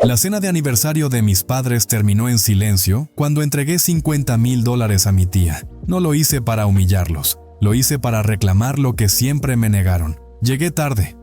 La cena de aniversario de mis padres terminó en silencio cuando entregué $50,000 a mi tía. No lo hice para humillarlos, lo hice para reclamar lo que siempre me negaron. Llegué tarde,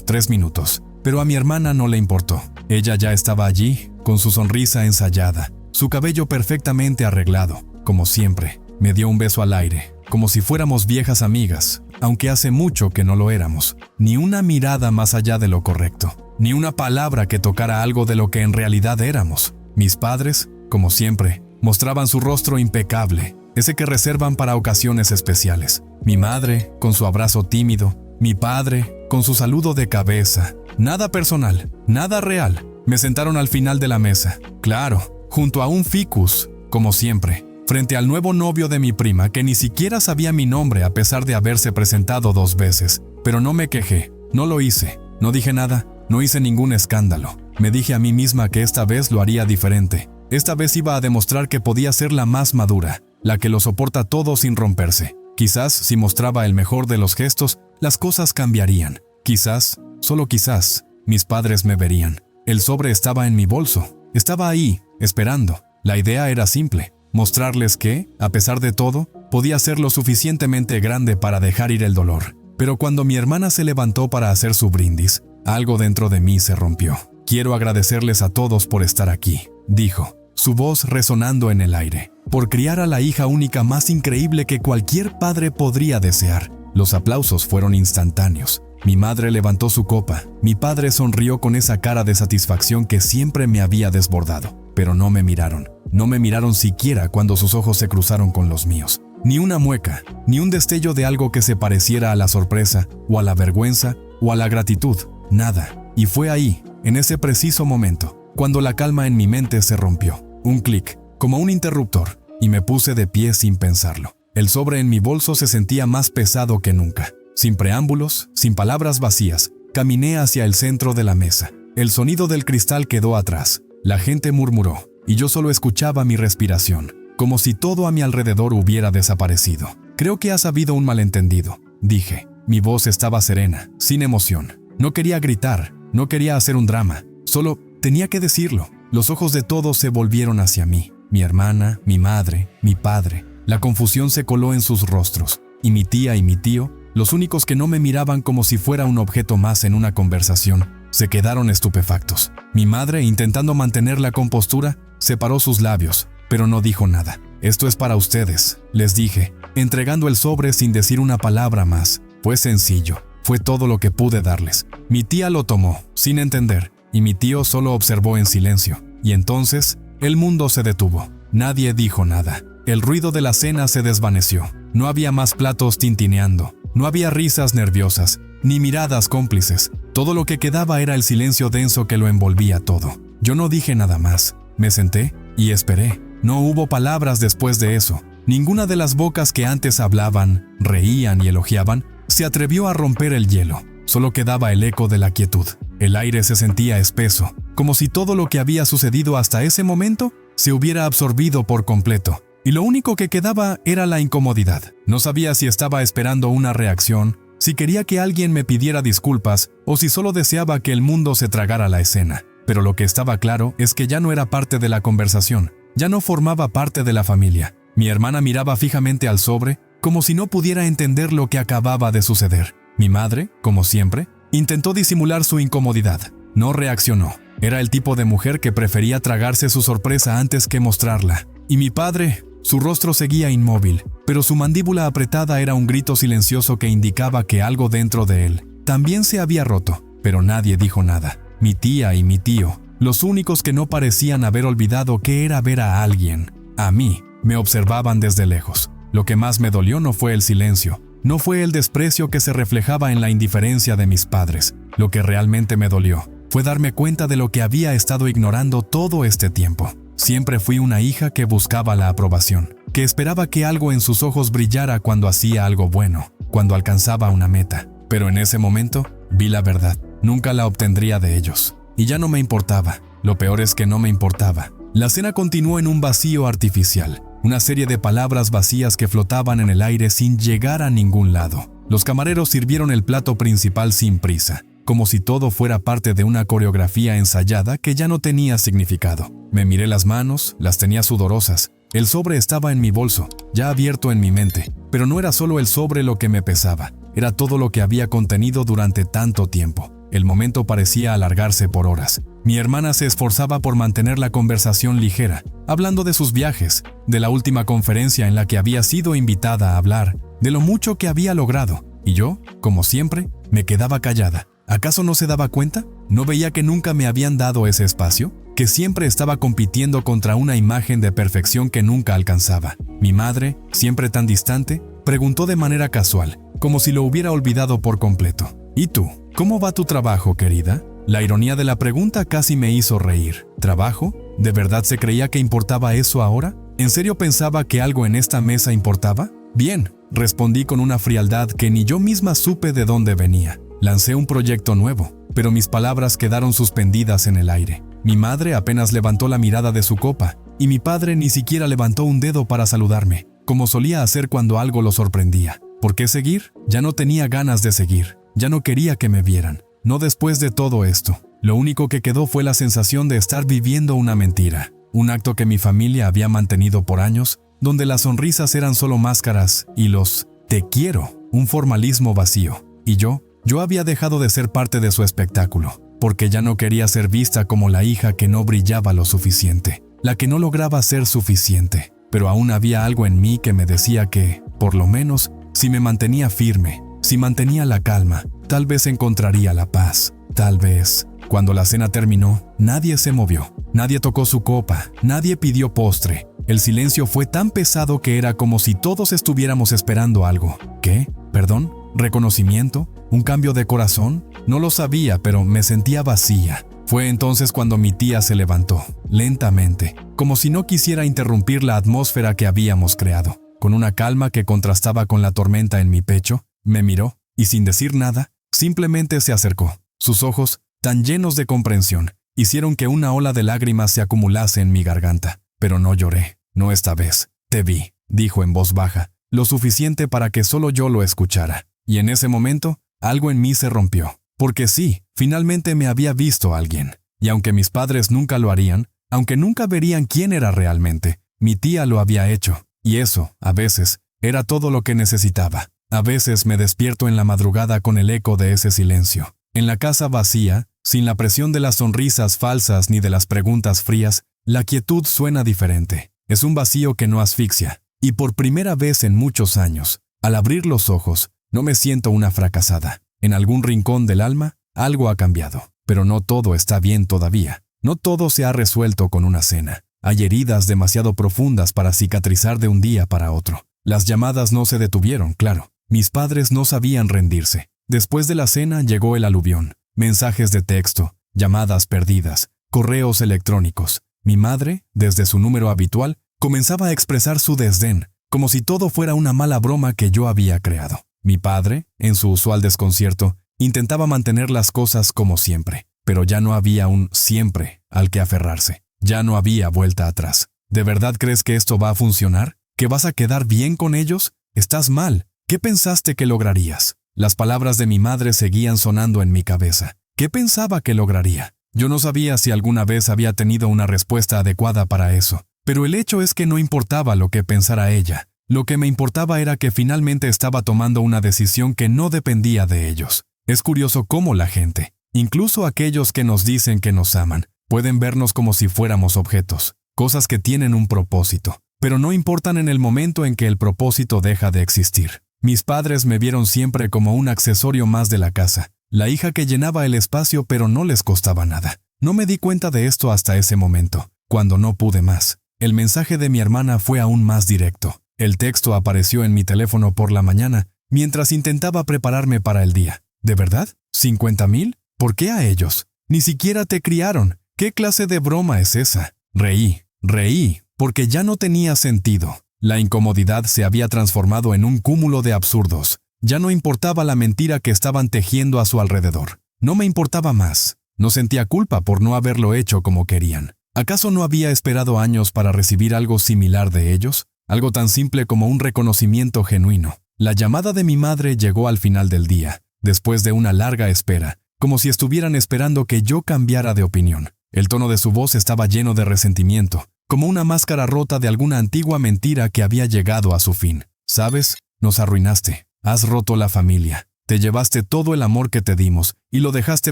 3 minutos, pero a mi hermana no le importó. Ella ya estaba allí, con su sonrisa ensayada, su cabello perfectamente arreglado, como siempre. Me dio un beso al aire, como si fuéramos viejas amigas, aunque hace mucho que no lo éramos. Ni una mirada más allá de lo correcto, ni una palabra que tocara algo de lo que en realidad éramos. Mis padres, como siempre, mostraban su rostro impecable, ese que reservan para ocasiones especiales. Mi madre, con su abrazo tímido, mi padre, con su saludo de cabeza. Nada personal, nada real. Me sentaron al final de la mesa, claro, junto a un ficus, como siempre, frente al nuevo novio de mi prima que ni siquiera sabía mi nombre a pesar de haberse presentado 2 veces. Pero no me quejé, no lo hice, no dije nada, no hice ningún escándalo. Me dije a mí misma que esta vez lo haría diferente. Esta vez iba a demostrar que podía ser la más madura, la que lo soporta todo sin romperse. Quizás, si mostraba el mejor de los gestos, las cosas cambiarían. Quizás, solo quizás, mis padres me verían. El sobre estaba en mi bolso. Estaba ahí, esperando. La idea era simple: mostrarles que, a pesar de todo, podía ser lo suficientemente grande para dejar ir el dolor. Pero cuando mi hermana se levantó para hacer su brindis, algo dentro de mí se rompió. «Quiero agradecerles a todos por estar aquí», dijo, su voz resonando en el aire, «por criar a la hija única más increíble que cualquier padre podría desear». Los aplausos fueron instantáneos. Mi madre levantó su copa. Mi padre sonrió con esa cara de satisfacción que siempre me había desbordado. Pero no me miraron. No me miraron siquiera cuando sus ojos se cruzaron con los míos. Ni una mueca, ni un destello de algo que se pareciera a la sorpresa, o a la vergüenza, o a la gratitud. Nada. Y fue ahí, en ese preciso momento, cuando la calma en mi mente se rompió. Un clic, como un interruptor, y me puse de pie sin pensarlo. El sobre en mi bolso se sentía más pesado que nunca. Sin preámbulos, sin palabras vacías, caminé hacia el centro de la mesa. El sonido del cristal quedó atrás. La gente murmuró, y yo solo escuchaba mi respiración, como si todo a mi alrededor hubiera desaparecido. «Creo que has habido un malentendido», dije. Mi voz estaba serena, sin emoción. No quería gritar, no quería hacer un drama, solo tenía que decirlo. Los ojos de todos se volvieron hacia mí. Mi hermana, mi madre, mi padre. La confusión se coló en sus rostros, y mi tía y mi tío, los únicos que no me miraban como si fuera un objeto más en una conversación, se quedaron estupefactos. Mi madre, intentando mantener la compostura, separó sus labios, pero no dijo nada. «Esto es para ustedes», les dije, entregando el sobre sin decir una palabra más. Fue sencillo, fue todo lo que pude darles. Mi tía lo tomó, sin entender, y mi tío solo observó en silencio. Y entonces, el mundo se detuvo. Nadie dijo nada. El ruido de la cena se desvaneció. No había más platos tintineando. No había risas nerviosas, ni miradas cómplices. Todo lo que quedaba era el silencio denso que lo envolvía todo. Yo no dije nada más. Me senté y esperé. No hubo palabras después de eso. Ninguna de las bocas que antes hablaban, reían y elogiaban, se atrevió a romper el hielo. Solo quedaba el eco de la quietud. El aire se sentía espeso, como si todo lo que había sucedido hasta ese momento se hubiera absorbido por completo. Y lo único que quedaba era la incomodidad. No sabía si estaba esperando una reacción, si quería que alguien me pidiera disculpas o si solo deseaba que el mundo se tragara la escena. Pero lo que estaba claro es que ya no era parte de la conversación, ya no formaba parte de la familia. Mi hermana miraba fijamente al sobre, como si no pudiera entender lo que acababa de suceder. Mi madre, como siempre, intentó disimular su incomodidad. No reaccionó. Era el tipo de mujer que prefería tragarse su sorpresa antes que mostrarla. Y mi padre, su rostro seguía inmóvil, pero su mandíbula apretada era un grito silencioso que indicaba que algo dentro de él también se había roto, pero nadie dijo nada. Mi tía y mi tío, los únicos que no parecían haber olvidado qué era ver a alguien, a mí, me observaban desde lejos. Lo que más me dolió no fue el silencio, no fue el desprecio que se reflejaba en la indiferencia de mis padres. Lo que realmente me dolió fue darme cuenta de lo que había estado ignorando todo este tiempo. Siempre fui una hija que buscaba la aprobación, que esperaba que algo en sus ojos brillara cuando hacía algo bueno, cuando alcanzaba una meta. Pero en ese momento, vi la verdad. Nunca la obtendría de ellos. Y ya no me importaba. Lo peor es que no me importaba. La cena continuó en un vacío artificial, una serie de palabras vacías que flotaban en el aire sin llegar a ningún lado. Los camareros sirvieron el plato principal sin prisa, como si todo fuera parte de una coreografía ensayada que ya no tenía significado. Me miré las manos, las tenía sudorosas. El sobre estaba en mi bolso, ya abierto en mi mente, pero no era solo el sobre lo que me pesaba, era todo lo que había contenido durante tanto tiempo. El momento parecía alargarse por horas. Mi hermana se esforzaba por mantener la conversación ligera, hablando de sus viajes, de la última conferencia en la que había sido invitada a hablar, de lo mucho que había logrado, y yo, como siempre, me quedaba callada. ¿Acaso no se daba cuenta? ¿No veía que nunca me habían dado ese espacio? Que siempre estaba compitiendo contra una imagen de perfección que nunca alcanzaba. Mi madre, siempre tan distante, preguntó de manera casual, como si lo hubiera olvidado por completo. ¿Y tú? ¿Cómo va tu trabajo, querida? La ironía de la pregunta casi me hizo reír. ¿Trabajo? ¿De verdad se creía que importaba eso ahora? ¿En serio pensaba que algo en esta mesa importaba? Bien, respondí con una frialdad que ni yo misma supe de dónde venía. Lancé un proyecto nuevo, pero mis palabras quedaron suspendidas en el aire. Mi madre apenas levantó la mirada de su copa, y mi padre ni siquiera levantó un dedo para saludarme, como solía hacer cuando algo lo sorprendía. ¿Por qué seguir? Ya no tenía ganas de seguir. Ya no quería que me vieran. No después de todo esto. Lo único que quedó fue la sensación de estar viviendo una mentira. Un acto que mi familia había mantenido por años, donde las sonrisas eran solo máscaras y los «te quiero», un formalismo vacío. Y yo había dejado de ser parte de su espectáculo, porque ya no quería ser vista como la hija que no brillaba lo suficiente, la que no lograba ser suficiente. Pero aún había algo en mí que me decía que, por lo menos, si me mantenía firme, si mantenía la calma, tal vez encontraría la paz. Tal vez. Cuando la cena terminó, nadie se movió, nadie tocó su copa, nadie pidió postre. El silencio fue tan pesado que era como si todos estuviéramos esperando algo. ¿Qué? ¿Perdón? ¿Reconocimiento? ¿Un cambio de corazón? No lo sabía, pero me sentía vacía. Fue entonces cuando mi tía se levantó, lentamente, como si no quisiera interrumpir la atmósfera que habíamos creado. Con una calma que contrastaba con la tormenta en mi pecho, me miró y sin decir nada, simplemente se acercó. Sus ojos, tan llenos de comprensión, hicieron que una ola de lágrimas se acumulase en mi garganta. Pero no lloré, no esta vez. «Te vi», dijo en voz baja, lo suficiente para que solo yo lo escuchara. Y en ese momento, algo en mí se rompió. Porque sí, finalmente me había visto alguien. Y aunque mis padres nunca lo harían, aunque nunca verían quién era realmente, mi tía lo había hecho. Y eso, a veces, era todo lo que necesitaba. A veces me despierto en la madrugada con el eco de ese silencio. En la casa vacía, sin la presión de las sonrisas falsas ni de las preguntas frías, la quietud suena diferente. Es un vacío que no asfixia. Y por primera vez en muchos años, al abrir los ojos, no me siento una fracasada. En algún rincón del alma, algo ha cambiado. Pero no todo está bien todavía. No todo se ha resuelto con una cena. Hay heridas demasiado profundas para cicatrizar de un día para otro. Las llamadas no se detuvieron, claro. Mis padres no sabían rendirse. Después de la cena llegó el aluvión. Mensajes de texto, llamadas perdidas, correos electrónicos. Mi madre, desde su número habitual, comenzaba a expresar su desdén, como si todo fuera una mala broma que yo había creado. Mi padre, en su usual desconcierto, intentaba mantener las cosas como siempre, pero ya no había un siempre al que aferrarse. Ya no había vuelta atrás. ¿De verdad crees que esto va a funcionar? ¿Que vas a quedar bien con ellos? Estás mal. ¿Qué pensaste que lograrías? Las palabras de mi madre seguían sonando en mi cabeza. ¿Qué pensaba que lograría? Yo no sabía si alguna vez había tenido una respuesta adecuada para eso, pero el hecho es que no importaba lo que pensara ella. Lo que me importaba era que finalmente estaba tomando una decisión que no dependía de ellos. Es curioso cómo la gente, incluso aquellos que nos dicen que nos aman, pueden vernos como si fuéramos objetos, cosas que tienen un propósito, pero no importan en el momento en que el propósito deja de existir. Mis padres me vieron siempre como un accesorio más de la casa, la hija que llenaba el espacio pero no les costaba nada. No me di cuenta de esto hasta ese momento, cuando no pude más. El mensaje de mi hermana fue aún más directo. El texto apareció en mi teléfono por la mañana, mientras intentaba prepararme para el día. ¿De verdad? ¿50,000? ¿Por qué a ellos? Ni siquiera te criaron. ¿Qué clase de broma es esa? Reí, porque ya no tenía sentido. La incomodidad se había transformado en un cúmulo de absurdos. Ya no importaba la mentira que estaban tejiendo a su alrededor. No me importaba más. No sentía culpa por no haberlo hecho como querían. ¿Acaso no había esperado años para recibir algo similar de ellos? Algo tan simple como un reconocimiento genuino. La llamada de mi madre llegó al final del día, después de una larga espera, como si estuvieran esperando que yo cambiara de opinión. El tono de su voz estaba lleno de resentimiento, como una máscara rota de alguna antigua mentira que había llegado a su fin. ¿Sabes? Nos arruinaste. Has roto la familia. Te llevaste todo el amor que te dimos y lo dejaste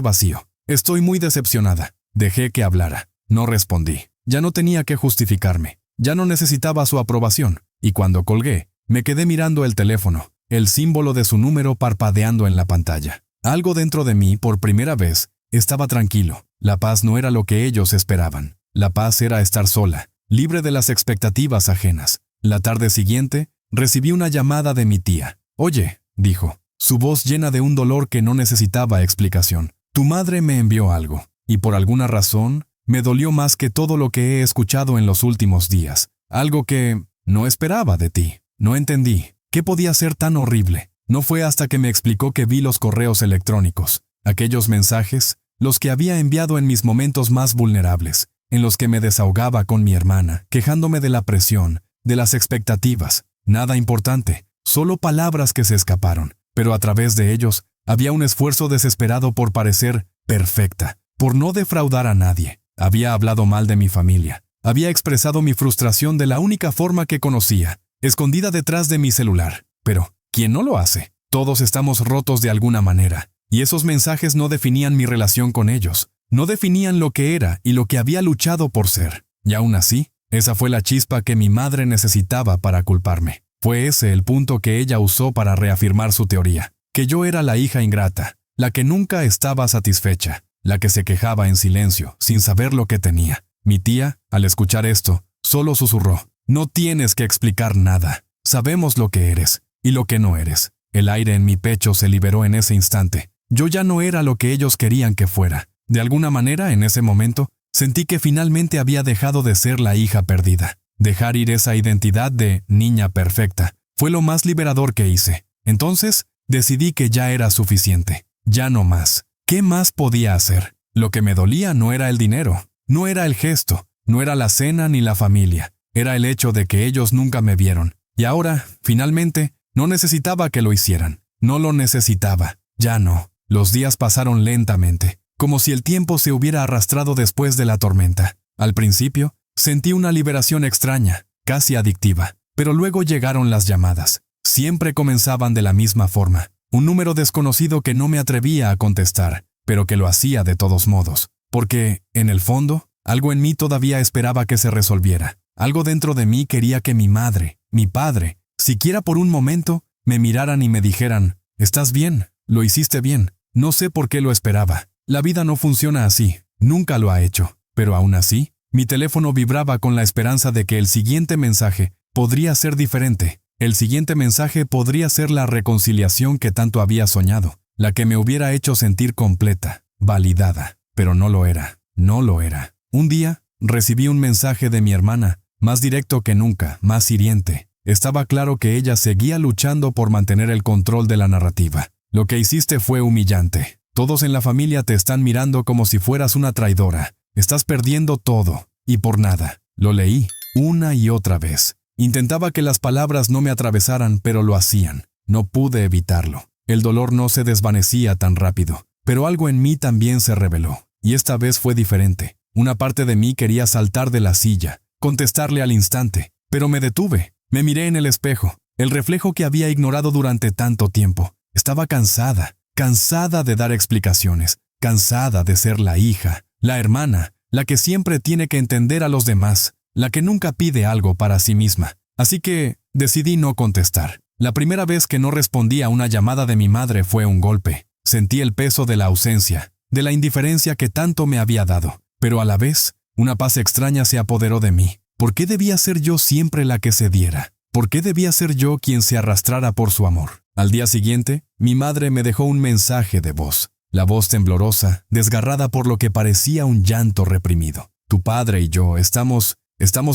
vacío. Estoy muy decepcionada. Dejé que hablara. No respondí. Ya no tenía que justificarme. Ya no necesitaba su aprobación. Y cuando colgué, me quedé mirando el teléfono, el símbolo de su número parpadeando en la pantalla. Algo dentro de mí, por primera vez, estaba tranquilo. La paz no era lo que ellos esperaban. La paz era estar sola, libre de las expectativas ajenas. La tarde siguiente, recibí una llamada de mi tía. «Oye», dijo, su voz llena de un dolor que no necesitaba explicación. «Tu madre me envió algo, y por alguna razón, me dolió más que todo lo que he escuchado en los últimos días. Algo que no esperaba de ti. No entendí. ¿Qué podía ser tan horrible? No fue hasta que me explicó que vi los correos electrónicos, aquellos mensajes, los que había enviado en mis momentos más vulnerables, en los que me desahogaba con mi hermana, quejándome de la presión, de las expectativas. Nada importante, solo palabras que se escaparon, pero a través de ellos había un esfuerzo desesperado por parecer perfecta, por no defraudar a nadie. Había hablado mal de mi familia. Había expresado mi frustración de la única forma que conocía, escondida detrás de mi celular. Pero, ¿quién no lo hace? Todos estamos rotos de alguna manera, y esos mensajes no definían mi relación con ellos. No definían lo que era y lo que había luchado por ser. Y aún así, esa fue la chispa que mi madre necesitaba para culparme. Fue ese el punto que ella usó para reafirmar su teoría, que yo era la hija ingrata, la que nunca estaba satisfecha, la que se quejaba en silencio, sin saber lo que tenía. Mi tía, al escuchar esto, solo susurró: «No tienes que explicar nada. Sabemos lo que eres y lo que no eres». El aire en mi pecho se liberó en ese instante. Yo ya no era lo que ellos querían que fuera. De alguna manera, en ese momento, sentí que finalmente había dejado de ser la hija perdida. Dejar ir esa identidad de niña perfecta fue lo más liberador que hice. Entonces, decidí que ya era suficiente. Ya no más. ¿Qué más podía hacer? Lo que me dolía no era el dinero, no era el gesto, no era la cena ni la familia. Era el hecho de que ellos nunca me vieron. Y ahora, finalmente, no necesitaba que lo hicieran. No lo necesitaba. Ya no. Los días pasaron lentamente, como si el tiempo se hubiera arrastrado después de la tormenta. Al principio, sentí una liberación extraña, casi adictiva. Pero luego llegaron las llamadas. Siempre comenzaban de la misma forma. Un número desconocido que no me atrevía a contestar, pero que lo hacía de todos modos. Porque, en el fondo, algo en mí todavía esperaba que se resolviera. Algo dentro de mí quería que mi madre, mi padre, siquiera por un momento, me miraran y me dijeran: «Estás bien, lo hiciste bien». No sé por qué lo esperaba. La vida no funciona así, nunca lo ha hecho. Pero aún así, mi teléfono vibraba con la esperanza de que el siguiente mensaje podría ser diferente. El siguiente mensaje podría ser la reconciliación que tanto había soñado, la que me hubiera hecho sentir completa, validada. Pero no lo era, no lo era. Un día, recibí un mensaje de mi hermana, más directo que nunca, más hiriente. Estaba claro que ella seguía luchando por mantener el control de la narrativa. «Lo que hiciste fue humillante. Todos en la familia te están mirando como si fueras una traidora. Estás perdiendo todo, y por nada». Lo leí, una y otra vez. Intentaba que las palabras no me atravesaran, pero lo hacían. No pude evitarlo. El dolor no se desvanecía tan rápido, pero algo en mí también se reveló. Y esta vez fue diferente. Una parte de mí quería saltar de la silla, contestarle al instante, pero me detuve. Me miré en el espejo, el reflejo que había ignorado durante tanto tiempo. Estaba cansada de dar explicaciones, cansada de ser la hija, la hermana, la que siempre tiene que entender a los demás, la que nunca pide algo para sí misma. Así que decidí no contestar. La primera vez que no respondí a una llamada de mi madre fue un golpe. Sentí el peso de la ausencia, de la indiferencia que tanto me había dado. Pero a la vez, una paz extraña se apoderó de mí. ¿Por qué debía ser yo siempre la que cediera? ¿Por qué debía ser yo quien se arrastrara por su amor? Al día siguiente, mi madre me dejó un mensaje de voz. La voz temblorosa, desgarrada por lo que parecía un llanto reprimido. «Tu padre y yo estamos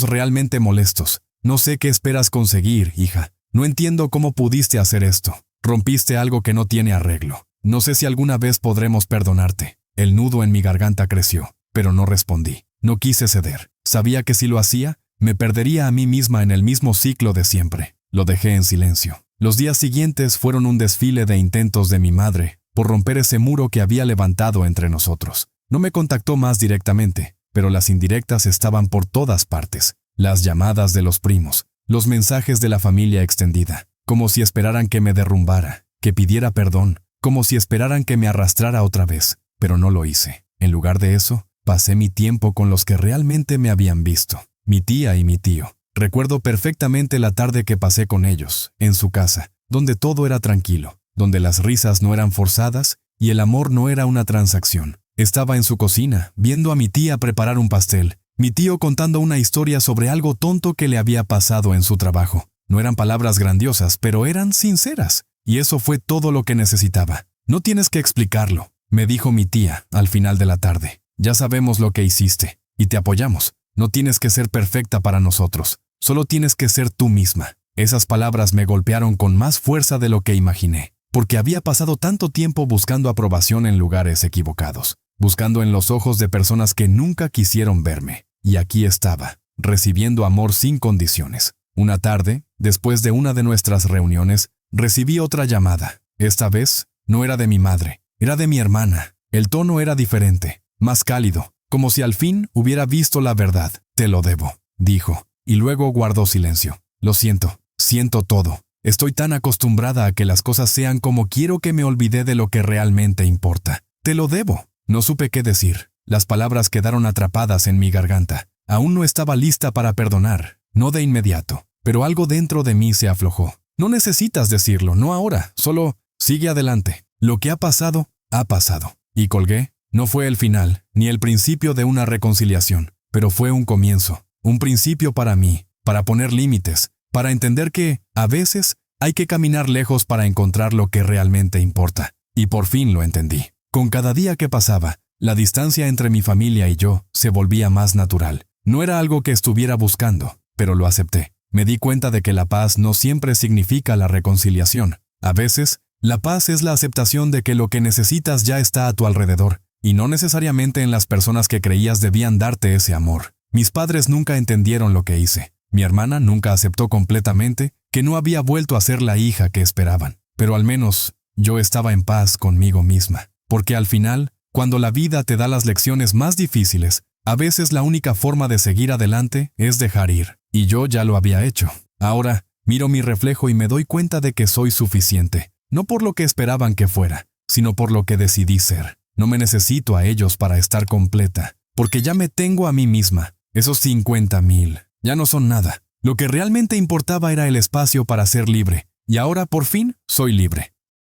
realmente molestos. No sé qué esperas conseguir, hija. No entiendo cómo pudiste hacer esto. Rompiste algo que no tiene arreglo. No sé si alguna vez podremos perdonarte». El nudo en mi garganta creció, pero no respondí. No quise ceder. Sabía que si lo hacía, me perdería a mí misma en el mismo ciclo de siempre. Lo dejé en silencio. Los días siguientes fueron un desfile de intentos de mi madre por romper ese muro que había levantado entre nosotros. No me contactó más directamente, pero las indirectas estaban por todas partes. Las llamadas de los primos, los mensajes de la familia extendida, como si esperaran que me derrumbara, que pidiera perdón, como si esperaran que me arrastrara otra vez, pero no lo hice. En lugar de eso, pasé mi tiempo con los que realmente me habían visto, mi tía y mi tío. Recuerdo perfectamente la tarde que pasé con ellos, en su casa, donde todo era tranquilo, donde las risas no eran forzadas y el amor no era una transacción. Estaba en su cocina, viendo a mi tía preparar un pastel, mi tío contando una historia sobre algo tonto que le había pasado en su trabajo. No eran palabras grandiosas, pero eran sinceras, y eso fue todo lo que necesitaba. No tienes que explicarlo, me dijo mi tía al final de la tarde. Ya sabemos lo que hiciste, y te apoyamos. No tienes que ser perfecta para nosotros, solo tienes que ser tú misma. Esas palabras me golpearon con más fuerza de lo que imaginé, porque había pasado tanto tiempo buscando aprobación en lugares equivocados, buscando en los ojos de personas que nunca quisieron verme. Y aquí estaba, recibiendo amor sin condiciones. Una tarde, después de una de nuestras reuniones, recibí otra llamada. Esta vez, no era de mi madre, era de mi hermana. El tono era diferente, más cálido, como si al fin hubiera visto la verdad. Te lo debo, dijo, y luego guardó silencio. Lo siento, siento todo. Estoy tan acostumbrada a que las cosas sean como quiero que me olvidé de lo que realmente importa. Te lo debo. No supe qué decir. Las palabras quedaron atrapadas en mi garganta. Aún no estaba lista para perdonar, no de inmediato, pero algo dentro de mí se aflojó. No necesitas decirlo, no ahora, solo sigue adelante. Lo que ha pasado, ha pasado. Y colgué. No fue el final, ni el principio de una reconciliación, pero fue un comienzo, un principio para mí, para poner límites, para entender que, a veces, hay que caminar lejos para encontrar lo que realmente importa. Y por fin lo entendí. Con cada día que pasaba, la distancia entre mi familia y yo se volvía más natural. No era algo que estuviera buscando, pero lo acepté. Me di cuenta de que la paz no siempre significa la reconciliación. A veces, la paz es la aceptación de que lo que necesitas ya está a tu alrededor, y no necesariamente en las personas que creías debían darte ese amor. Mis padres nunca entendieron lo que hice. Mi hermana nunca aceptó completamente que no había vuelto a ser la hija que esperaban. Pero al menos, yo estaba en paz conmigo misma. Porque al final, cuando la vida te da las lecciones más difíciles, a veces la única forma de seguir adelante es dejar ir. Y yo ya lo había hecho. Ahora, miro mi reflejo y me doy cuenta de que soy suficiente. No por lo que esperaban que fuera, sino por lo que decidí ser. No me necesito a ellos para estar completa, porque ya me tengo a mí misma. Esos 50,000 ya no son nada. Lo que realmente importaba era el espacio para ser libre, y ahora por fin soy libre.